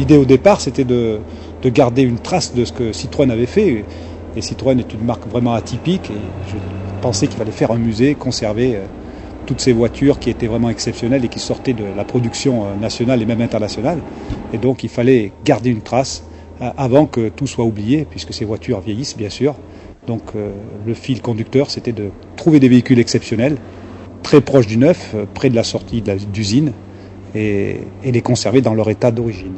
L'idée au départ, c'était de garder une trace de ce que Citroën avait fait. Et Citroën est une marque vraiment atypique. Et je pensais qu'il fallait faire un musée, conserver toutes ces voitures qui étaient vraiment exceptionnelles et qui sortaient de la production nationale et même internationale. Et donc il fallait garder une trace avant que tout soit oublié, puisque ces voitures vieillissent bien sûr. Donc le fil conducteur, c'était de trouver des véhicules exceptionnels, très proches du neuf, près de la sortie d'usine, et les conserver dans leur état d'origine.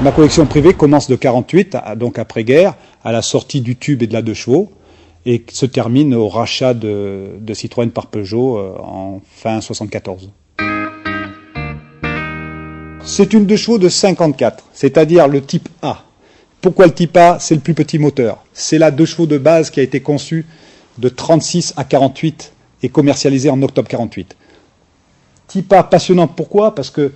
Ma collection privée commence de 48, donc après-guerre, à la sortie du tube et de la 2 chevaux, et se termine au rachat de Citroën par Peugeot en fin 74. C'est une 2 chevaux de 54, c'est-à-dire le type A. Pourquoi le type A? C'est le plus petit moteur. C'est la 2 chevaux de base qui a été conçue de 36 à 48 et commercialisée en octobre 48. Type A passionnant, pourquoi? Parce que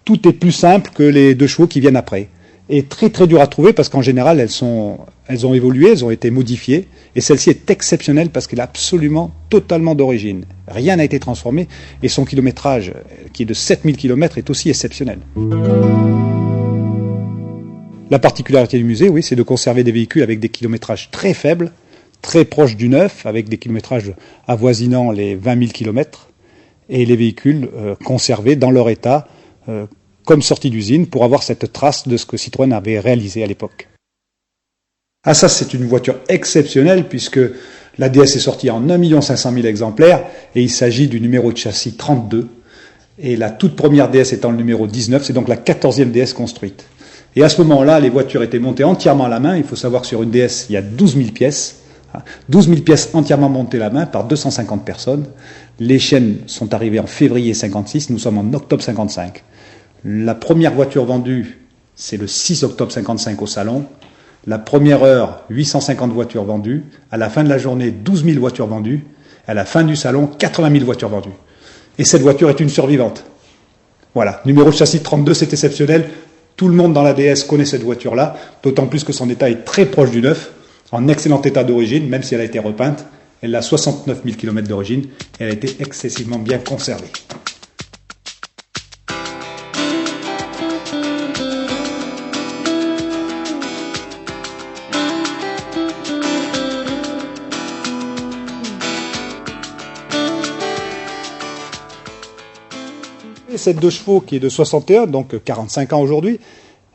tout est plus simple que les 2 chevaux qui viennent après. Et très très dur à trouver parce qu'en général elles ont évolué, elles ont été modifiées. Et celle-ci est exceptionnelle parce qu'elle est absolument, totalement d'origine. Rien n'a été transformé et son kilométrage, qui est de 7000 km, est aussi exceptionnel. La particularité du musée, oui, c'est de conserver des véhicules avec des kilométrages très faibles, très proches du neuf, avec des kilométrages avoisinant les 20 000 km, et les véhicules conservés dans leur état, comme sortie d'usine, pour avoir cette trace de ce que Citroën avait réalisé à l'époque. Ah, ça, c'est une voiture exceptionnelle, puisque la DS est sortie en 1 500 000 exemplaires, et il s'agit du numéro de châssis 32, et la toute première DS étant le numéro 19, c'est donc la 14e DS construite. Et à ce moment-là, les voitures étaient montées entièrement à la main. Il faut savoir que sur une DS, il y a 12 000 pièces. 12 000 pièces entièrement montées à la main par 250 personnes. Les chaînes sont arrivées en février 56, nous sommes en octobre 55. La première voiture vendue, c'est le 6 octobre 55 au salon. La première heure, 850 voitures vendues. À la fin de la journée, 12 000 voitures vendues. À la fin du salon, 80 000 voitures vendues. Et cette voiture est une survivante. Voilà, numéro de châssis 32, c'est exceptionnel. Tout le monde dans la DS connaît cette voiture-là, d'autant plus que son état est très proche du neuf, en excellent état d'origine, même si elle a été repeinte. Elle a 69 000 km d'origine et elle a été excessivement bien conservée. Et cette 2 chevaux qui est de 61, donc 45 ans aujourd'hui,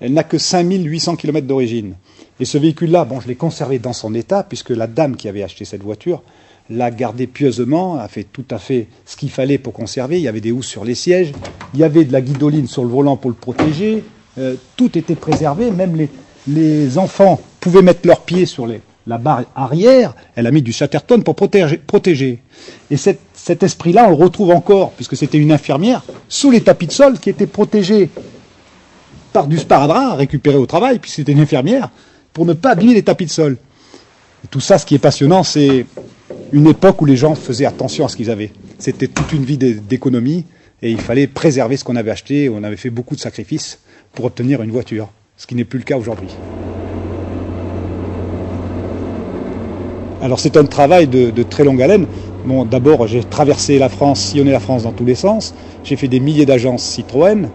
elle n'a que 5800 km d'origine. Et ce véhicule-là, bon, je l'ai conservé dans son état, puisque la dame qui avait acheté cette voiture l'a gardé pieusement, a fait tout à fait ce qu'il fallait pour conserver. Il y avait des housses sur les sièges, il y avait de la guidoline sur le volant pour le protéger, tout était préservé, même les enfants pouvaient mettre leurs pieds sur la barre arrière. Elle a mis du Chatterton pour protéger. Et cet esprit-là, on le retrouve encore, puisque c'était une infirmière, sous les tapis de sol qui étaient protégés par du sparadrap récupéré au travail, puis c'était une infirmière, pour ne pas abîmer les tapis de sol. Et tout ça, ce qui est passionnant, c'est une époque où les gens faisaient attention à ce qu'ils avaient. C'était toute une vie d'économie, et il fallait préserver ce qu'on avait acheté. On avait fait beaucoup de sacrifices pour obtenir une voiture, ce qui n'est plus le cas aujourd'hui. Alors c'est un travail de très longue haleine. Bon, d'abord, j'ai traversé la France, sillonné la France dans tous les sens. J'ai fait des milliers d'agences Citroën,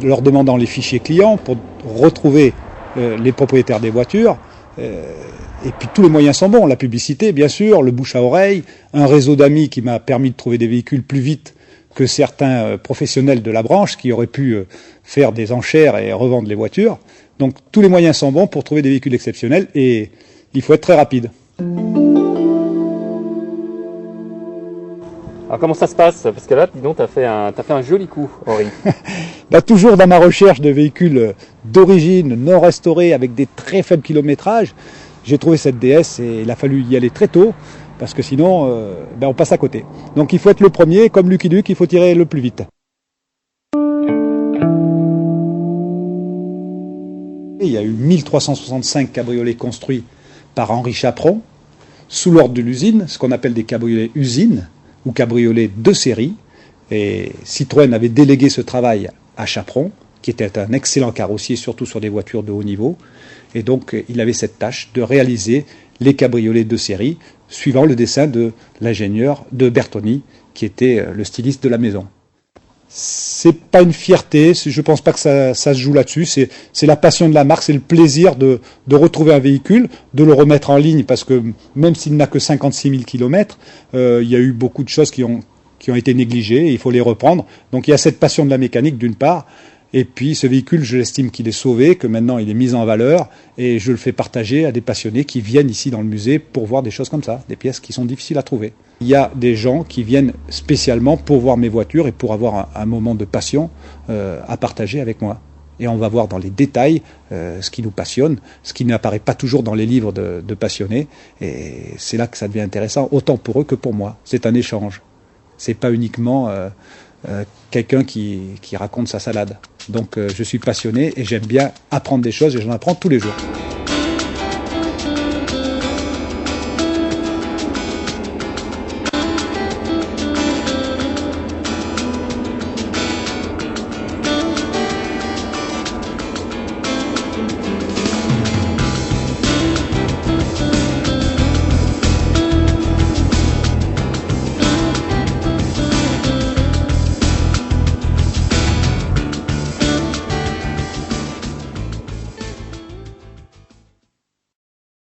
leur demandant les fichiers clients pour retrouver les propriétaires des voitures. Et puis tous les moyens sont bons. La publicité, bien sûr, le bouche à oreille, un réseau d'amis qui m'a permis de trouver des véhicules plus vite que certains professionnels de la branche qui auraient pu faire des enchères et revendre les voitures. Donc tous les moyens sont bons pour trouver des véhicules exceptionnels et il faut être très rapide. Alors comment ça se passe? Parce que là, dis donc, t'as fait un joli coup, Henri. Bah, toujours dans ma recherche de véhicules d'origine, non restaurés, avec des très faibles kilométrages, j'ai trouvé cette DS et il a fallu y aller très tôt, parce que sinon, on passe à côté. Donc il faut être le premier, comme Lucky Luke, il faut tirer le plus vite. Il y a eu 1365 cabriolets construits par Henri Chaperon, sous l'ordre de l'usine, ce qu'on appelle des cabriolets usines, ou cabriolets de série. Et Citroën avait délégué ce travail à Chaperon, qui était un excellent carrossier, surtout sur des voitures de haut niveau. Et donc, il avait cette tâche de réaliser les cabriolets de série, suivant le dessin de l'ingénieur de Bertoni, qui était le styliste de la maison. c'est pas une fierté, je pense pas que ça se joue là-dessus, c'est la passion de la marque, c'est le plaisir de retrouver un véhicule, de le remettre en ligne, parce que même s'il n'a que 56 000 km, il y a eu beaucoup de choses qui ont été négligées, et il faut les reprendre. Donc il y a cette passion de la mécanique d'une part, et puis ce véhicule, je l'estime qu'il est sauvé, que maintenant il est mis en valeur, et je le fais partager à des passionnés qui viennent ici dans le musée pour voir des choses comme ça, des pièces qui sont difficiles à trouver. Il y a des gens qui viennent spécialement pour voir mes voitures et pour avoir un moment de passion à partager avec moi. Et on va voir dans les détails ce qui nous passionne, ce qui n'apparaît pas toujours dans les livres de passionnés, et c'est là que ça devient intéressant, autant pour eux que pour moi. C'est un échange. C'est pas uniquement quelqu'un qui raconte sa salade. Donc je suis passionné et j'aime bien apprendre des choses et j'en apprends tous les jours.